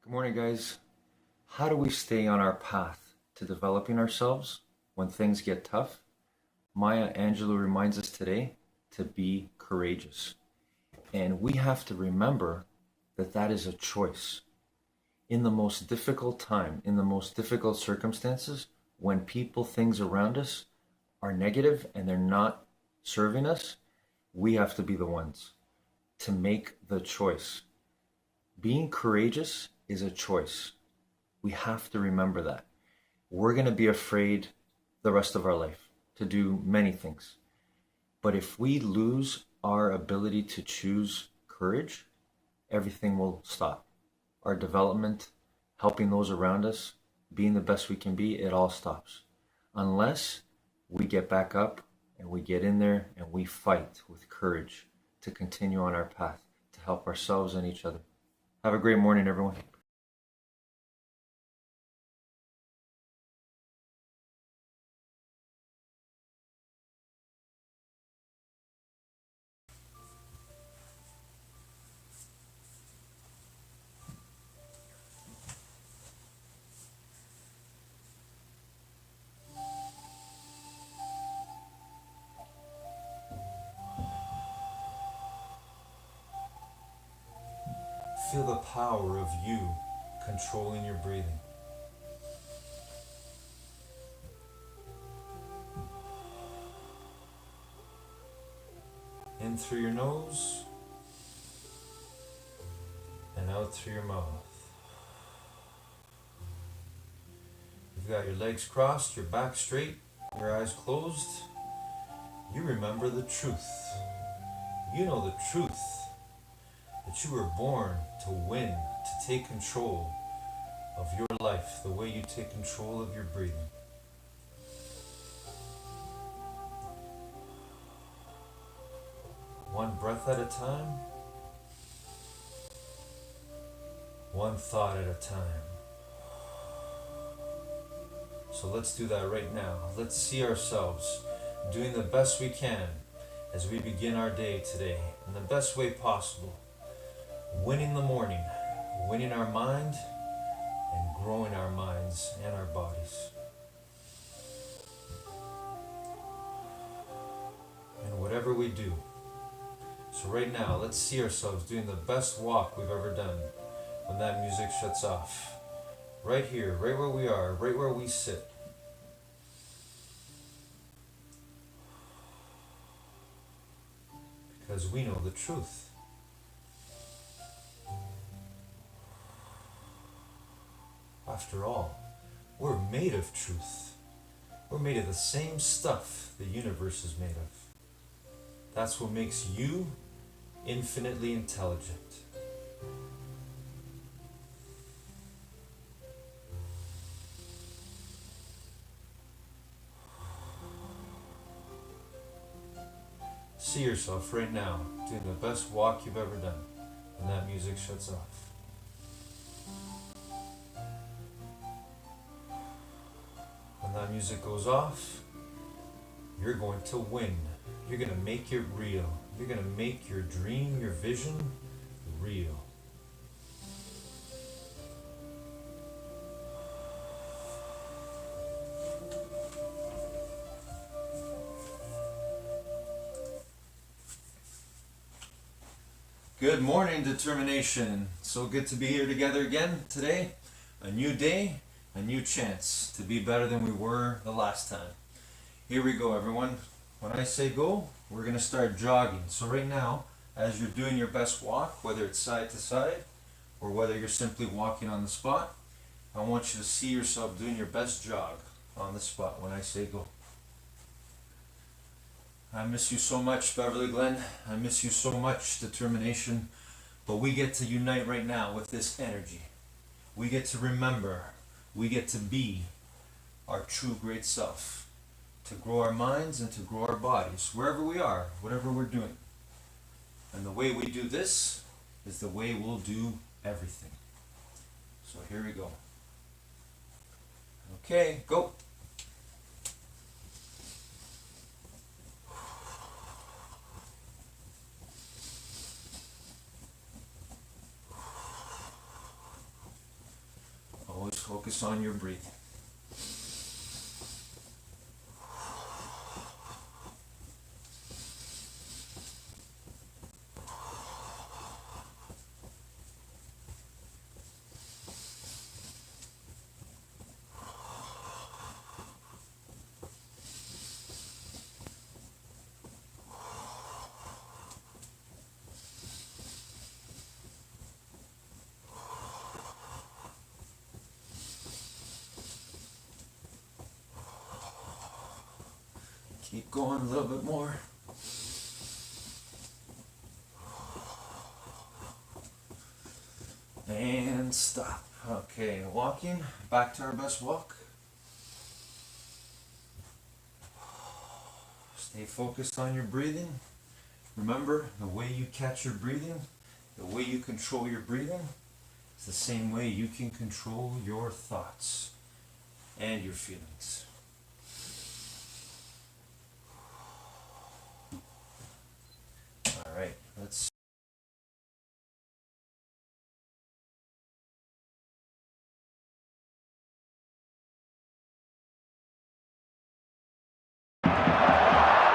Good morning, guys. How do we stay on our path to developing ourselves when things get tough? Maya Angelou reminds us today to be courageous. And we have to remember that that is a choice. In the most difficult time, in the most difficult circumstances, when people, things around us are negative and they're not serving us, we have to be the ones to make the choice. Being courageous is a choice. We have to remember that. We're going to be afraid the rest of our life to do many things. But if we lose our ability to choose courage, everything will stop. Our development, helping those around us, being the best we can be, it all stops. Unless we get back up and we get in there and we fight with courage to continue on our path to help ourselves and each other. Have a great morning, everyone. Feel the power of you controlling your breathing. In through your nose and out through your mouth. You've got your legs crossed, your back straight, your eyes closed. You remember the truth. You know the truth that you were born to win, to take control of your life the way you take control of your breathing. One breath at a time, one thought at a time. So let's do that right now. Let's see ourselves doing the best we can as we begin our day today in the best way possible. Winning the morning, winning our mind, and growing our minds and our bodies. And whatever we do. So right now, let's see ourselves doing the best walk we've ever done when that music shuts off. Right here, right where we are, right where we sit. Because we know the truth. After all, we're made of truth. We're made of the same stuff the universe is made of. That's what makes you infinitely intelligent. See yourself right now doing the best walk you've ever done when that music shuts off. When that music goes off, you're going to win. You're going to make it real. You're going to make your dream, your vision real. Good morning, determination. So good to be here together again today. A new day, a new chance to be better than we were the last time. Here we go, everyone. When I say go, we're going to start jogging. So right now, as you're doing your best walk, whether it's side to side or whether you're simply walking on the spot, I want you to see yourself doing your best jog on the spot when I say go. I miss you so much, Beverly Glen. I miss you so much, determination. But we get to unite right now with this energy. We get to remember. We get to be our true great self. To grow our minds and to grow our bodies, wherever we are, whatever we're doing. And the way we do this is the way we'll do everything. So here we go. Okay, go. focus on your breathing. Keep going a little bit more. And stop. Okay, walking back to our best walk. Stay focused on your breathing. Remember, the way you catch your breathing, the way you control your breathing, is the same way you can control your thoughts and your feelings. All right, let's.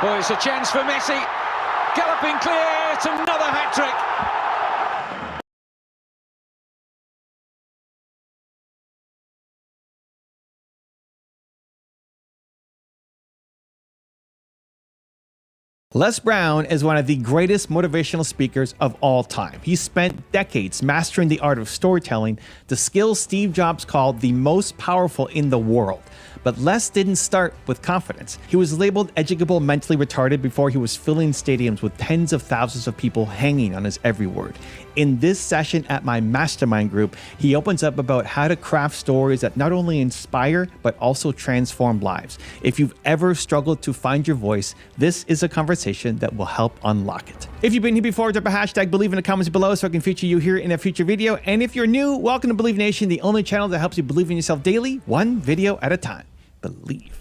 Boy, it's a chance for Messi. Galloping clear, it's another hat-trick. Les Brown is one of the greatest motivational speakers of all time. He spent decades mastering the art of storytelling, the skills Steve Jobs called the most powerful in the world. But Les didn't start with confidence. He was labeled educable mentally retarded before he was filling stadiums with tens of thousands of people hanging on his every word. In this session at my mastermind group, he opens up about how to craft stories that not only inspire, but also transform lives. If you've ever struggled to find your voice, this is a conversation that will help unlock it. If you've been here before, drop a hashtag Believe in the comments below so I can feature you here in a future video. And if you're new, welcome to Believe Nation, the only channel that helps you believe in yourself daily, one video at a time. Believe.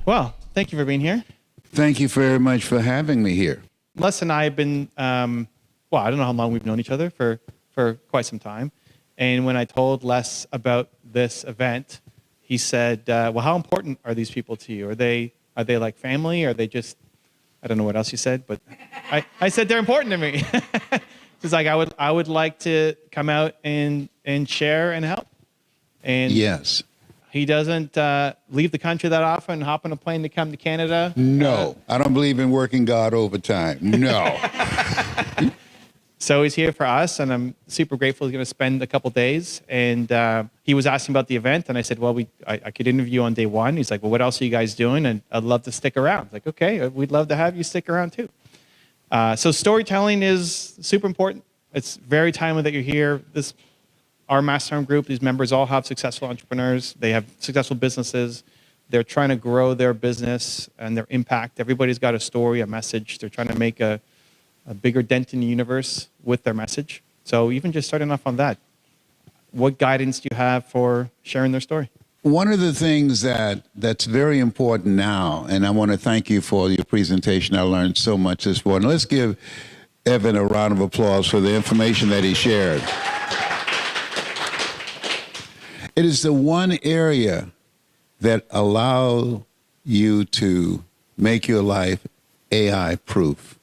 Well, thank you for being here. Thank you very much for having me here. Les and I have been, I don't know how long we've known each other, for quite some time. And when I told Les about this event, he said, well, how important are these people to you? Are they like family? Are they just, I don't know what else you said, but I said they're important to me. He's like, I would like to come out and share and help. And yes. He doesn't leave the country that often, hop on a plane to come to Canada. No, I don't believe in working God overtime. No. So he's here for us, and I'm super grateful he's going to spend a couple days. And he was asking about the event, and I said, well, I could interview you on day one. He's like, well, what else are you guys doing? And I'd love to stick around. I was like, okay, we'd love to have you stick around too. So storytelling is super important. It's very timely that you're here. Our mastermind group, these members all have successful entrepreneurs. They have successful businesses. They're trying to grow their business and their impact. Everybody's got a story, a message. They're trying to make a bigger dent in the universe with their message. So even just starting off on that, what guidance do you have for sharing their story? One of the things that's very important now, and I want to thank you for your presentation. I learned so much this morning. Let's give Evan a round of applause for the information that he shared. It is the one area that allows you to make your life AI-proof.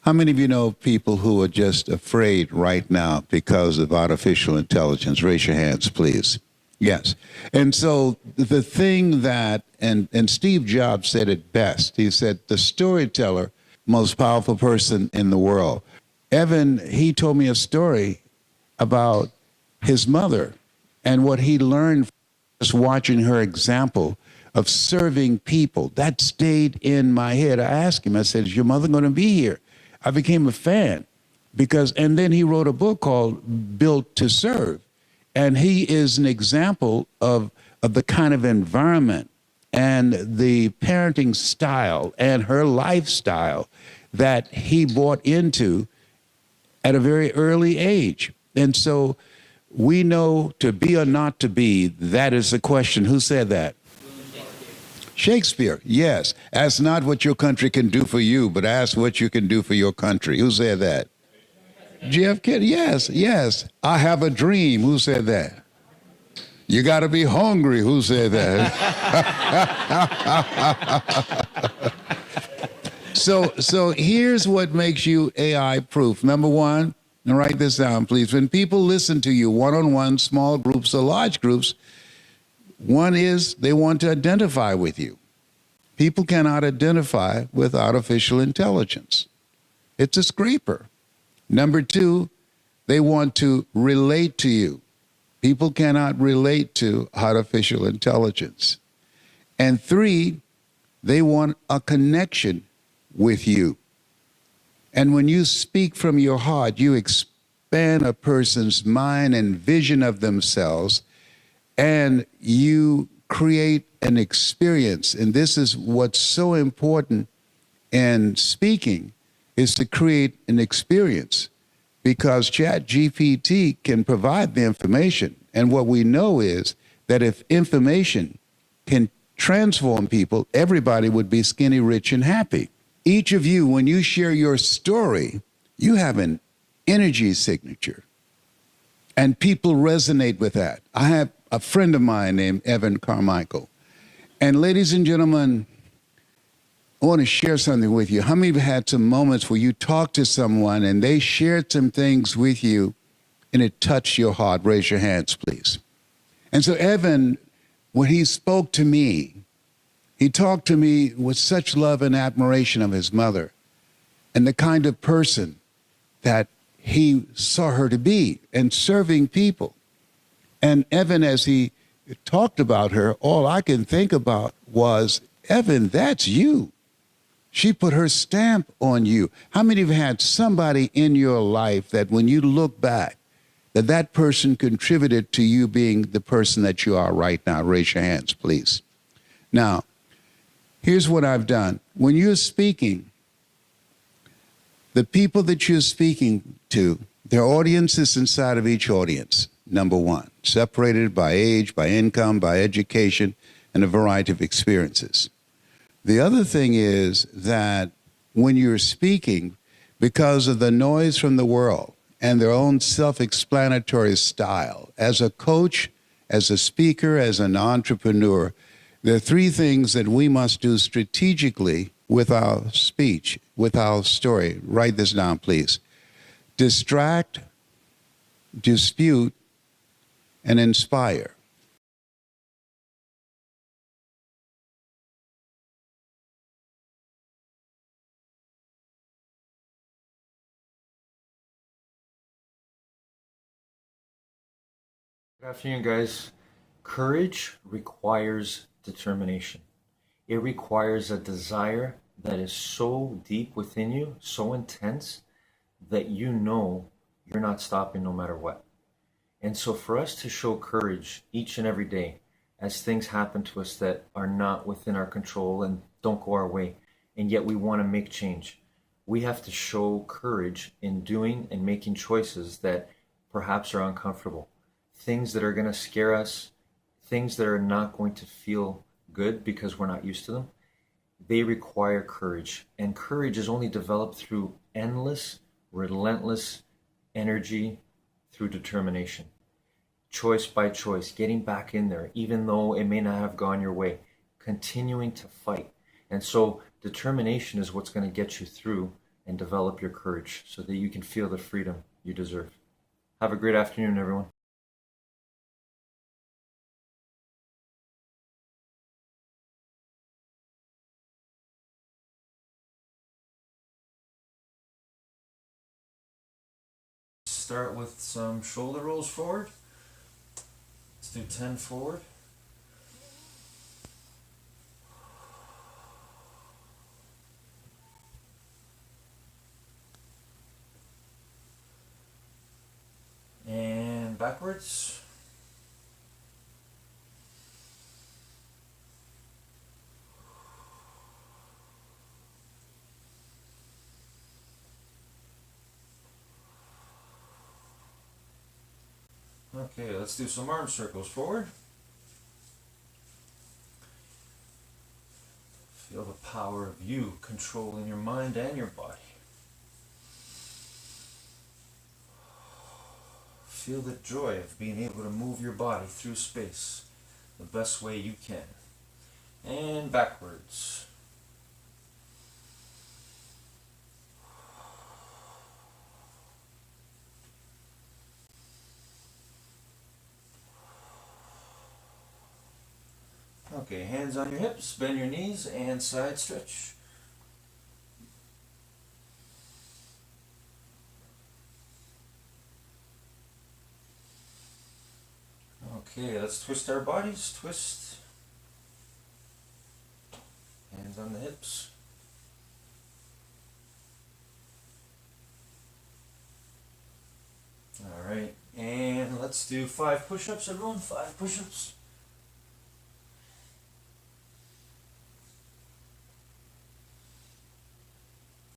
How many of you know people who are just afraid right now because of artificial intelligence? Raise your hands, please. Yes. And so the thing that, and Steve Jobs said it best. He said, the storyteller, most powerful person in the world. Evan, he told me a story about his mother and what he learned just watching her example of serving people. That stayed in my head. I asked him, I said, is your mother going to be here? I became a fan and then he wrote a book called Built to Serve. And he is an example of the kind of environment and the parenting style and her lifestyle that he bought into at a very early age. And so we know to be or not to be, that is the question. Who said that? Shakespeare, yes. Ask not what your country can do for you, but ask what you can do for your country. Who said that? JFK, yes. I have a dream. Who said that? You got to be hungry. Who said that? So here's what makes you AI proof. Number one, and write this down, please. When people listen to you one-on-one, small groups or large groups, one is they want to identify with you. People cannot identify with artificial intelligence. It's a scraper. Number two, they want to relate to you. People cannot relate to artificial intelligence. And three, they want a connection with you. And when you speak from your heart, you expand a person's mind and vision of themselves, and you create an experience. And this is what's so important in speaking, is to create an experience, because ChatGPT can provide the information. And what we know is that if information can transform people, everybody would be skinny, rich, and happy. Each of you, when you share your story, you have an energy signature, and people resonate with that. I have a friend of mine named Evan Carmichael. And ladies and gentlemen, I want to share something with you. How many of you had some moments where you talked to someone and they shared some things with you and it touched your heart? Raise your hands, please. And so Evan, when he spoke to me, he talked to me with such love and admiration of his mother and the kind of person that he saw her to be, and serving people. And Evan, as he talked about her, all I can think about was, Evan, that's you. She put her stamp on you. How many of you had somebody in your life that when you look back, that person contributed to you being the person that you are right now? Raise your hands, please. Now, here's what I've done. When you're speaking, the people that you're speaking to, their audience is inside of each audience, number one, separated by age, by income, by education, and a variety of experiences. The other thing is that when you're speaking, because of the noise from the world and their own self-explanatory style, as a coach, as a speaker, as an entrepreneur, there are three things that we must do strategically with our speech, with our story. Write this down, please. Distract, dispute, and inspire. Good afternoon, guys. Courage requires determination. It requires a desire that is so deep within you, so intense, that you know you're not stopping no matter what. And so for us to show courage each and every day as things happen to us that are not within our control and don't go our way, and yet we want to make change, we have to show courage in doing and making choices that perhaps are uncomfortable, things that are going to scare us, things that are not going to feel good because we're not used to them. They require courage, and courage is only developed through endless, relentless energy, through determination. Choice by choice, getting back in there, even though it may not have gone your way, continuing to fight. And so determination is what's going to get you through and develop your courage so that you can feel the freedom you deserve. Have a great afternoon, everyone. Start with some shoulder rolls forward. Let's do 10 forward. And backwards. Okay, let's do some arm circles forward. Feel the power of you controlling your mind and your body. feel the joy of being able to move your body through space the best way you can. And backwards. Okay, hands on your hips, bend your knees, and side stretch. Okay, let's twist our bodies. Twist. Hands on the hips. All right, and let's do 5 push-ups, everyone. 5 push-ups.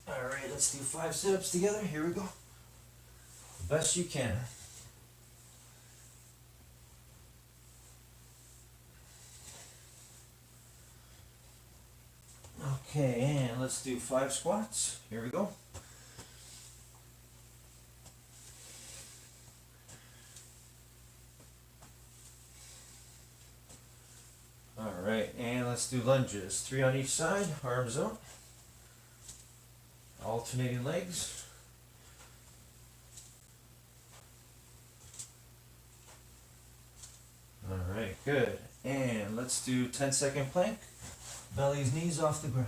All right, let's do 5 sit-ups together. Here we go. The best you can. Okay, and let's do 5 squats. Here we go. All right, and let's do lunges. 3 on each side, arms out. Alternating legs. All right, good. And let's do 10-second plank. Belly's knees off the ground.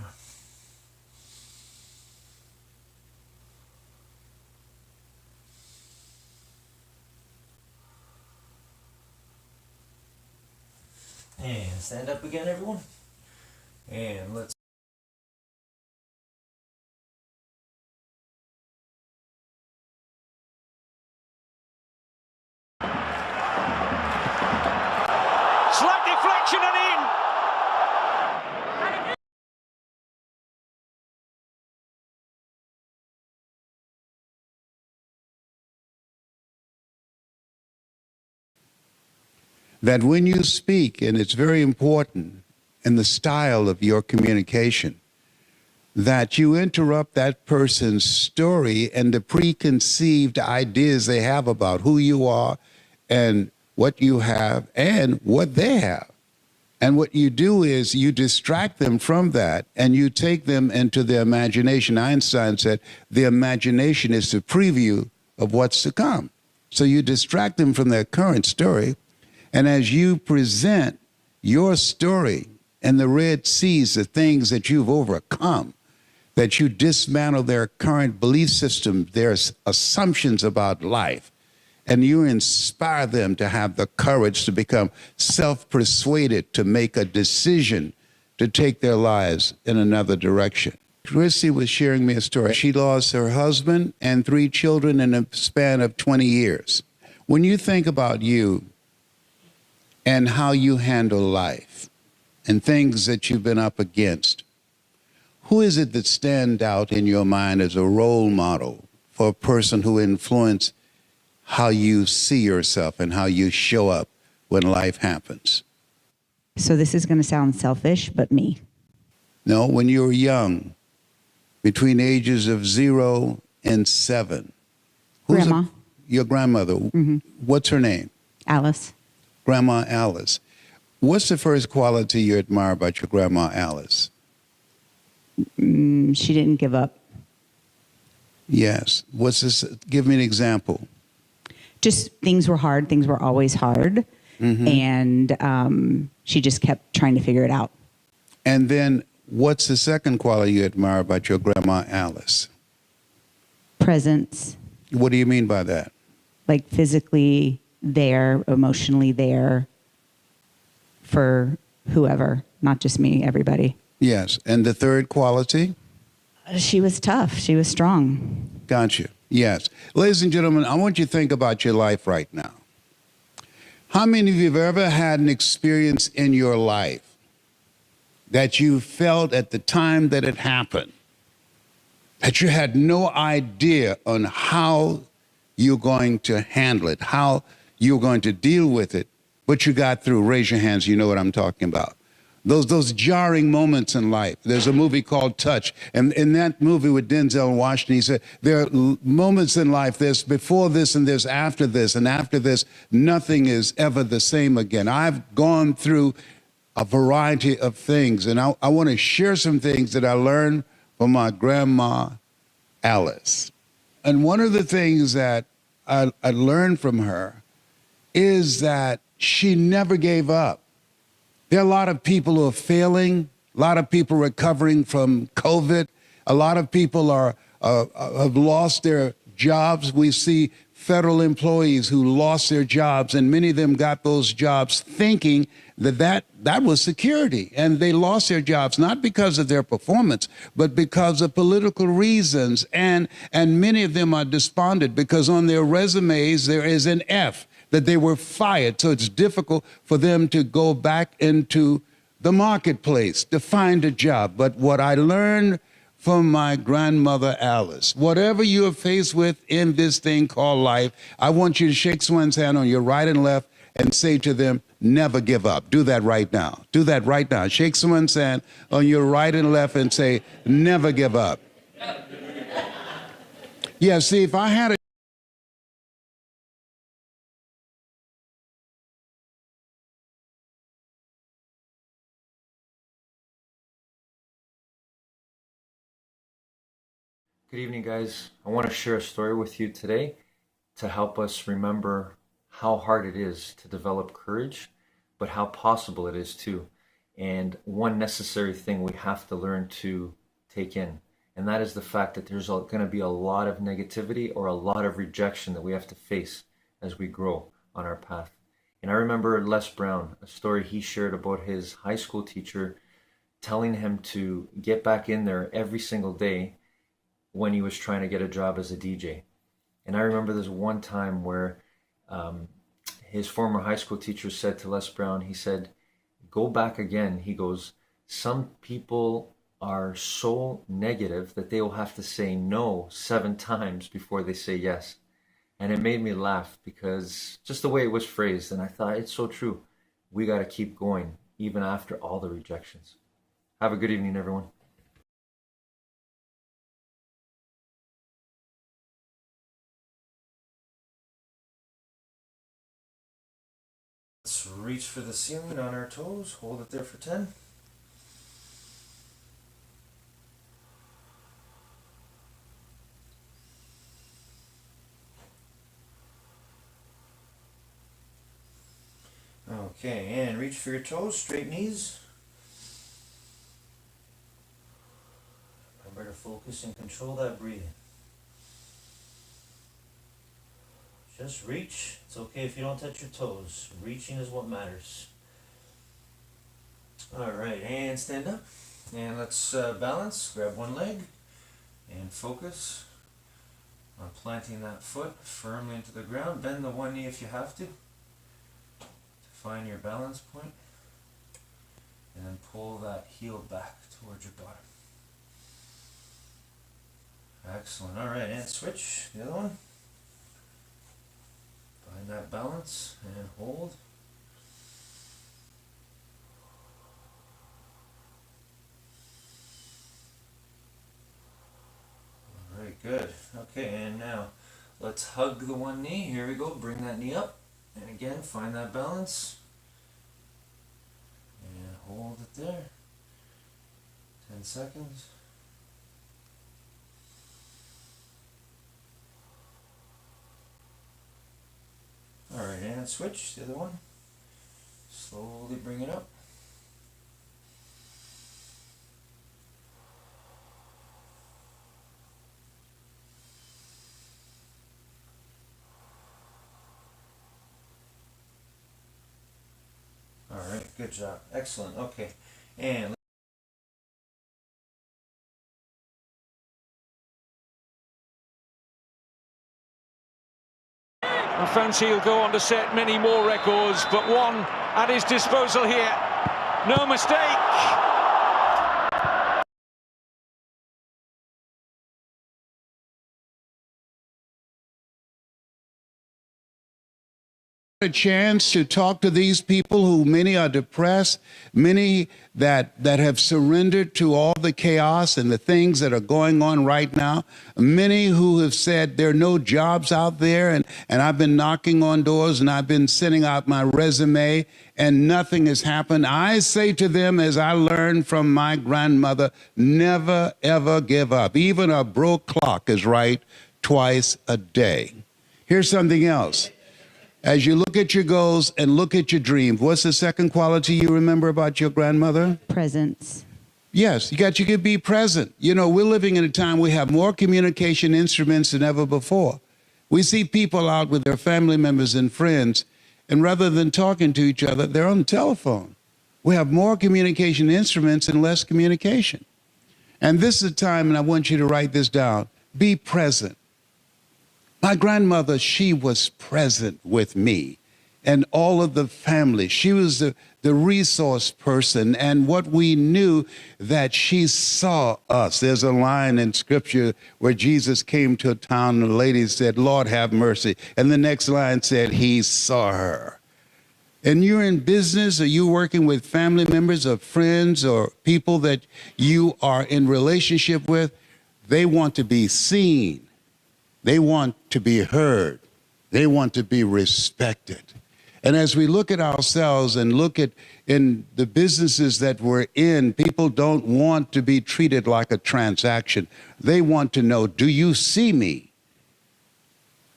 And stand up again, everyone. And let's Slight deflection and in. That when you speak, and it's very important in the style of your communication, that you interrupt that person's story and the preconceived ideas they have about who you are and what you have and what they have. And what you do is you distract them from that and you take them into their imagination. Einstein said the imagination is the preview of what's to come. So you distract them from their current story. And as you present your story and the Red sees the things that you've overcome, that you dismantle their current belief system, their assumptions about life, and you inspire them to have the courage to become self-persuaded, to make a decision to take their lives in another direction. Chrissy was sharing me a story. She lost her husband and 3 children in a span of 20 years. When you think about you and how you handle life and things that you've been up against, who is it that stand out in your mind as a role model for a person who influenced how you see yourself and how you show up when life happens? So this is going to sound selfish, but me. No, when you were young, between ages of 0 and 7. Grandma. Your grandmother. Mm-hmm. What's her name? Alice. Grandma Alice. What's the first quality you admire about your Grandma Alice? She didn't give up. Yes. What's this? Give me an example. Just things were hard. Things were always hard. Mm-hmm. And she just kept trying to figure it out. And then what's the second quality you admire about your Grandma Alice? Presence. What do you mean by that? Like physically there, emotionally there for whoever, not just me, everybody. Yes. And the third quality? She was tough. She was strong. Gotcha. Yes. Ladies and gentlemen, I want you to think about your life right now. How many of you have ever had an experience in your life that you felt at the time that it happened, that you had no idea on how you're going to handle it, how you're going to deal with it, but you got through? Raise your hands. You know what I'm talking about. those jarring moments in life. There's a movie called Touch, and in that movie with Denzel Washington, he said there are moments in life, there's before this and there's after this, and after this, nothing is ever the same again. I've gone through a variety of things, and I want to share some things that I learned from my grandma, Alice. And one of the things that I learned from her is that she never gave up. There are a lot of people who are failing, a lot of people recovering from COVID, a lot of people have lost their jobs. We see federal employees who lost their jobs, and many of them got those jobs thinking that was security, and they lost their jobs not because of their performance, but because of political reasons, and many of them are despondent because on their resumes there is an F, that they were fired. So it's difficult for them to go back into the marketplace to find a job. But what I learned from my grandmother, Alice, whatever you are faced with in this thing called life, I want you to shake someone's hand on your right and left and say to them, never give up. Do that right now. Do that right now. Shake someone's hand on your right and left and say, never give up. Yeah, see, if I had a Good evening, guys. I want to share a story with you today to help us remember how hard it is to develop courage, but how possible it is too. And one necessary thing we have to learn to take in, and that is the fact that there's going to be a lot of negativity or a lot of rejection that we have to face as we grow on our path. And I remember Les Brown, a story he shared about his high school teacher telling him to get back in there every single day when he was trying to get a job as a DJ. And I remember this one time where his former high school teacher said to Les Brown, he said, go back again. He goes, some people are so negative that they will have to say no 7 times before they say yes. And it made me laugh because just the way it was phrased. And I thought, it's so true. We got to keep going even after all the rejections. Have a good evening, everyone. Let's reach for the ceiling on our toes, hold it there for 10. Okay, and reach for your toes, straight knees. Remember to focus and control that breathing. Just reach. It's okay if you don't touch your toes. Reaching is what matters. Alright, and stand up. And let's balance. Grab one leg and focus on planting that foot firmly into the ground. Bend the one knee if you have to find your balance point. And then pull that heel back towards your bottom. Excellent. Alright, and switch. The other one. Find that balance and hold. Alright, good. Okay, and now let's hug the one knee. Here we go. Bring that knee up. And again, find that balance. And hold it there. 10 seconds. Alright, and switch, the other one. Slowly bring it up. Alright, good job. Excellent. Okay. And I fancy he'll go on to set many more records, but one at his disposal here. No mistake. a chance to talk to these people who many are depressed, many that have surrendered to all the chaos and the things that are going on right now, many who have said there are no jobs out there, and I've been knocking on doors and I've been sending out my resume and nothing has happened. I say to them, as I learned from my grandmother, never, ever give up. Even a broke clock is right twice a day. Here's something else. As you look at your goals and look at your dreams, what's the second quality you remember about your grandmother? Presence. Yes, you could be present. You know, we're living in a time we have more communication instruments than ever before. We see people out with their family members and friends, and rather than talking to each other, they're on the telephone. We have more communication instruments and less communication. And this is a time, and I want you to write this down, be present. My grandmother, she was present with me and all of the family. She was the resource person, and what we knew that she saw us. There's a line in scripture where Jesus came to a town and the lady said, Lord, have mercy. And the next line said, he saw her. And you're in business, or you're working with family members or friends or people that you are in relationship with, they want to be seen. They want to be heard. They want to be respected. And as we look at ourselves and look at in the businesses that we're in, people don't want to be treated like a transaction. They want to know, do you see me?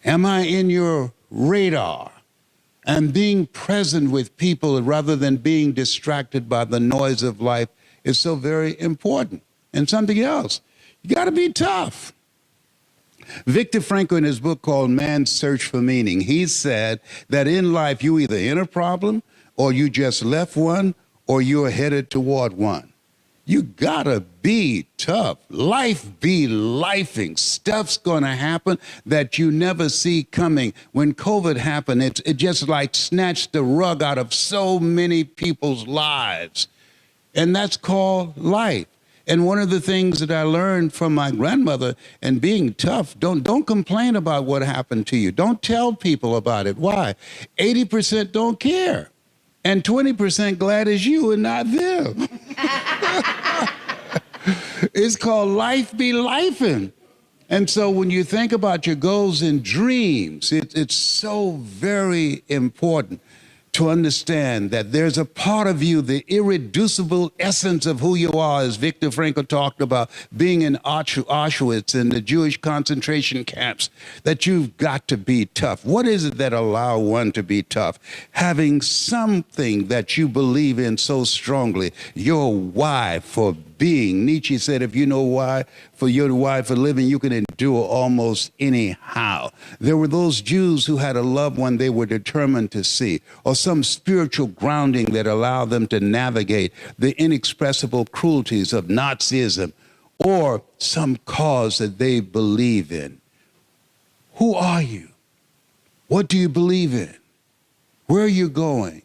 Am I in your radar? And being present with people rather than being distracted by the noise of life is so very important. And something else, you got to be tough. Viktor Frankl, in his book called Man's Search for Meaning, he said that in life you either in a problem, or you just left one, or you're headed toward one. You gotta be tough. Life be lifing. Stuff's gonna happen that you never see coming. When COVID happened, it just like snatched the rug out of so many people's lives. And that's called life. And one of the things that I learned from my grandmother and being tough, don't complain about what happened to you. Don't tell people about it. Why? 80% don't care. And 20% glad it's you and not them. It's called life be lifing. And so when you think about your goals and dreams, it's so very important to understand that there's a part of you, the irreducible essence of who you are, as Viktor Frankl talked about, being in Auschwitz and the Jewish concentration camps, that you've got to be tough. What is it that allows one to be tough? Having something that you believe in so strongly, your why for being. Nietzsche said, if you know why for your why for living, you can endure almost anyhow. There were those Jews who had a loved one they were determined to see, or some spiritual grounding that allowed them to navigate the inexpressible cruelties of Nazism, or some cause that they believe in. Who are you? What do you believe in? Where are you going?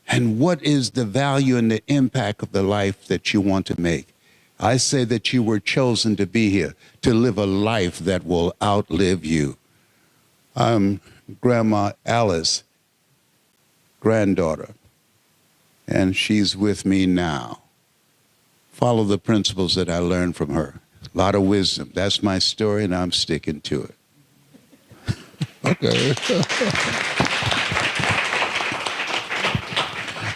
And what is the value and the impact of the life that you want to make? I say that you were chosen to be here, to live a life that will outlive you. I'm Grandma Alice, granddaughter, and she's with me now. Follow the principles that I learned from her. A lot of wisdom. That's my story, and I'm sticking to it. Okay.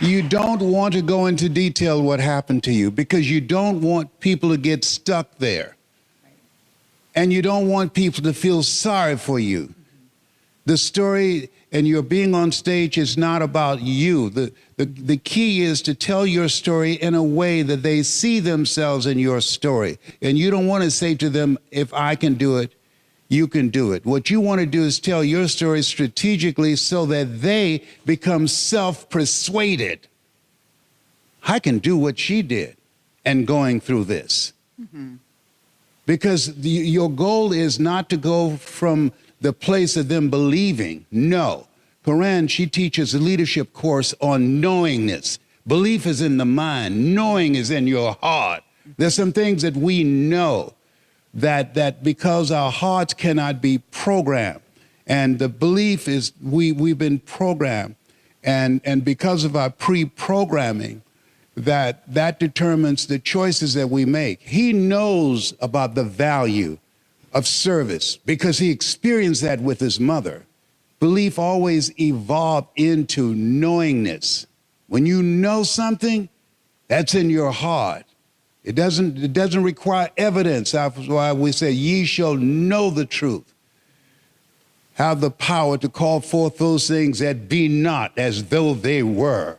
You don't want to go into detail what happened to you because you don't want people to get stuck there. And you don't want people to feel sorry for you. The story and your being on stage is not about you. The key is to tell your story in a way that they see themselves in your story. And you don't want to say to them, if I can do it, you can do it. What you want to do is tell your story strategically so that they become self-persuaded. I can do what she did and going through this. Mm-hmm. Because your goal is not to go from the place of them believing. No. Corinne, she teaches a leadership course on knowingness. Belief is in the mind. Knowing is in your heart. There's some things that we know that because our hearts cannot be programmed. And the belief is we've been programmed. And because of our pre-programming, that determines the choices that we make. He knows about the value of service because he experienced that with his mother. Belief always evolved into knowingness. When you know something, that's in your heart. It doesn't require evidence. That's why we say, ye shall know the truth. Have the power to call forth those things that be not as though they were.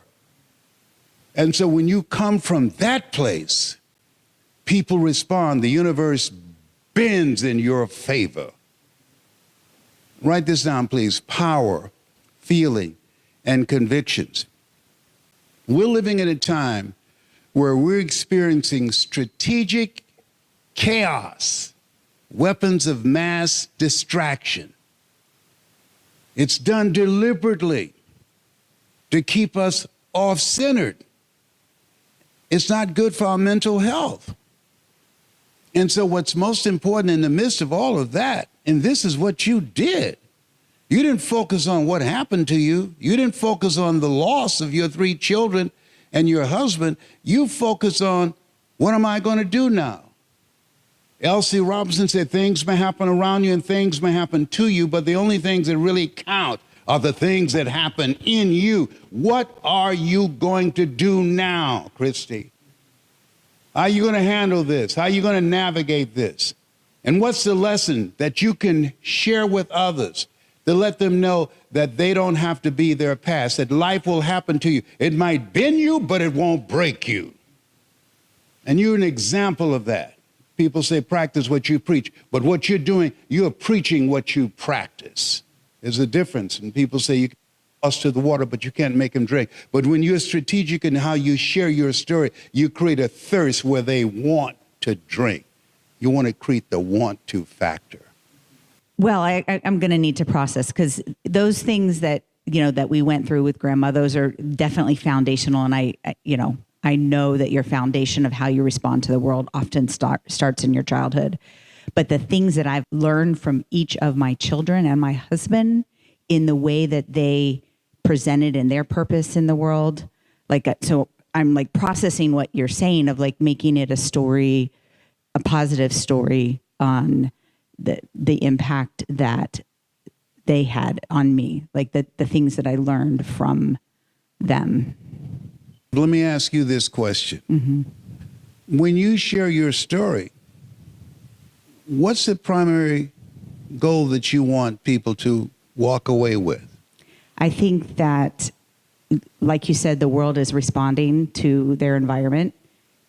And so when you come from that place, people respond. The universe bends in your favor. Write this down, please. Power, feeling, and convictions. We're living in a time where we're experiencing strategic chaos, weapons of mass distraction. It's done deliberately to keep us off-centered. It's not good for our mental health. And so what's most important in the midst of all of that, and this is what you did, you didn't focus on what happened to you. You didn't focus on the loss of your 3 children and your husband. You focus on, what am I going to do now? L.C. Robinson said, things may happen around you and things may happen to you, but the only things that really count are the things that happen in you. What are you going to do now, Christy? How are you going to handle this? How are you going to navigate this? And what's the lesson that you can share with others to let them know that they don't have to be their past, that life will happen to you? It might bend you, but it won't break you. And you're an example of that. People say practice what you preach, but what you're doing, you're preaching what you practice. There's a difference. And people say you can toss to the water, but you can't make them drink. But when you're strategic in how you share your story, you create a thirst where they want to drink. You want to create the want to factor. Well, I'm going to need to process, because those things that, that we went through with Grandma, those are definitely foundational. And I know that your foundation of how you respond to the world often starts in your childhood. But the things that I've learned from each of my children and my husband in the way that they presented in their purpose in the world, so I'm processing what you're saying of making it a story, a positive story on the impact that they had on me, the things that I learned from them. Let me ask you this question. Mm-hmm. When you share your story, what's the primary goal that you want people to walk away with? I think that, like you said, the world is responding to their environment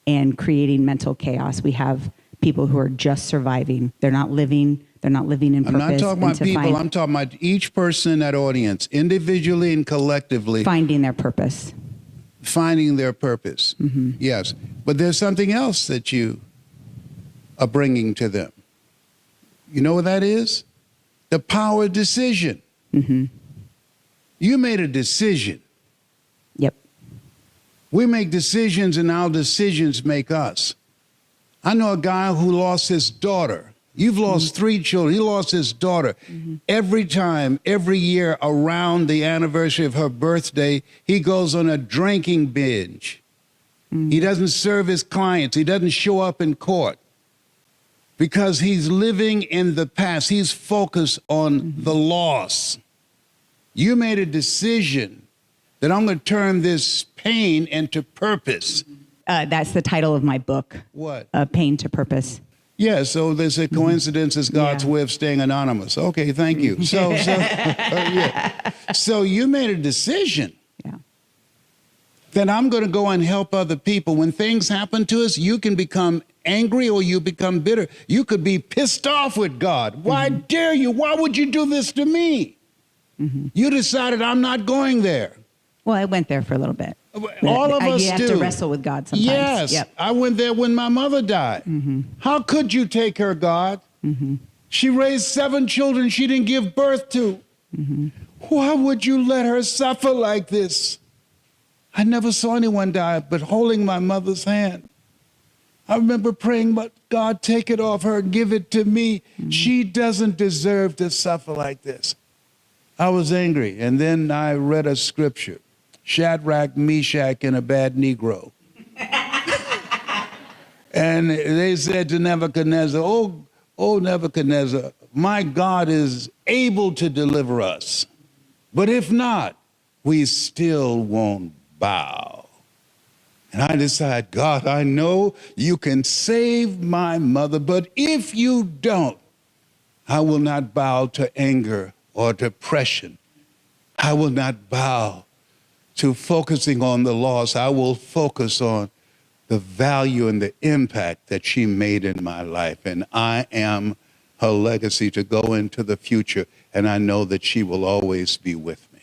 and creating mental chaos. We have people who are just surviving. They're not living in purpose. I'm not talking about people. I'm talking about each person in that audience, individually and collectively. Finding their purpose. Finding their purpose. Mm-hmm. Yes. But there's something else that you are bringing to them. You know what that is? The power of decision. Mm-hmm. You made a decision. Yep. We make decisions and our decisions make us. I know a guy who lost his daughter. You've lost 3 children. He lost his daughter. Mm-hmm. Every year around the anniversary of her birthday, he goes on a drinking binge. Mm-hmm. He doesn't serve his clients. He doesn't show up in court because he's living in the past. He's focused on the loss. You made a decision that I'm going to turn this pain into purpose. That's the title of my book. What? Pain to Purpose. Yeah, so there's a coincidence is God's way of staying anonymous. Okay, thank you. So you made a decision. Yeah. Then I'm going to go and help other people. When things happen to us, you can become angry or you become bitter. You could be pissed off with God. Why dare you? Why would you do this to me? Mm-hmm. You decided I'm not going there. Well, I went there for a little bit. All of us do. You have to wrestle with God sometimes. Yes. Yep. I went there when my mother died. Mm-hmm. How could you take her, God? Mm-hmm. She raised 7 children she didn't give birth to. Mm-hmm. Why would you let her suffer like this? I never saw anyone die but holding my mother's hand. I remember praying, but God, take it off her, give it to me. Mm-hmm. She doesn't deserve to suffer like this. I was angry. And then I read a scripture, Shadrach, Meshach, and a bad Negro. And they said to Nebuchadnezzar, oh, Nebuchadnezzar, my God is able to deliver us. But if not, we still won't bow. And I decide, God, I know you can save my mother, but if you don't, I will not bow to anger or depression. I will not bow to focusing on the loss. I will focus on the value and the impact that she made in my life. And I am her legacy to go into the future. And I know that she will always be with me.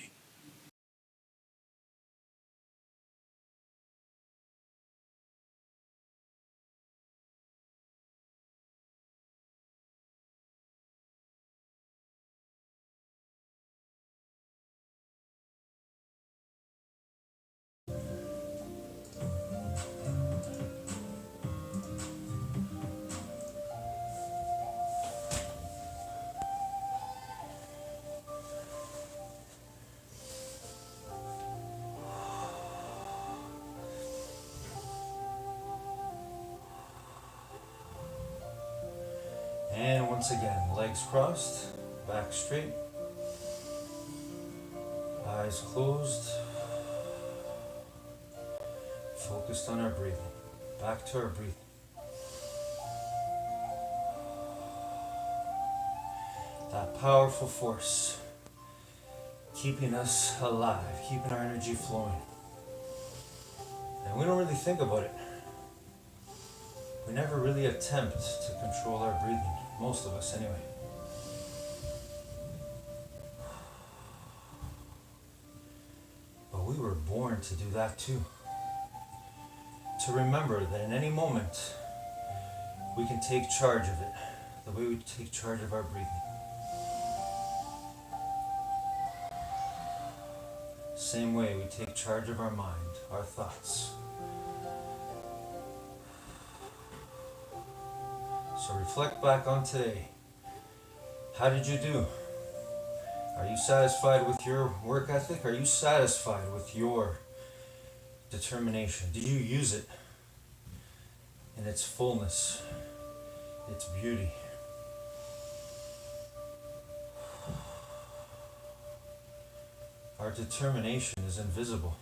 And once again, legs crossed, back straight, eyes closed, focused on our breathing. Back to our breathing. That powerful force keeping us alive, keeping our energy flowing. And we don't really think about it. We never really attempt to control our breathing, most of us anyway. But we were born to do that too. To remember that in any moment, we can take charge of it, the way we take charge of our breathing. Same way we take charge of our mind, our thoughts. So reflect back on today. How did you do? Are you satisfied with your work ethic? Are you satisfied with your determination? Did you use it in its fullness, its beauty? Our determination is invisible.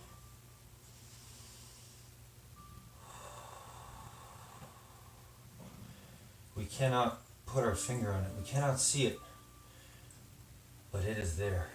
We cannot put our finger on it. We cannot see it, but it is there.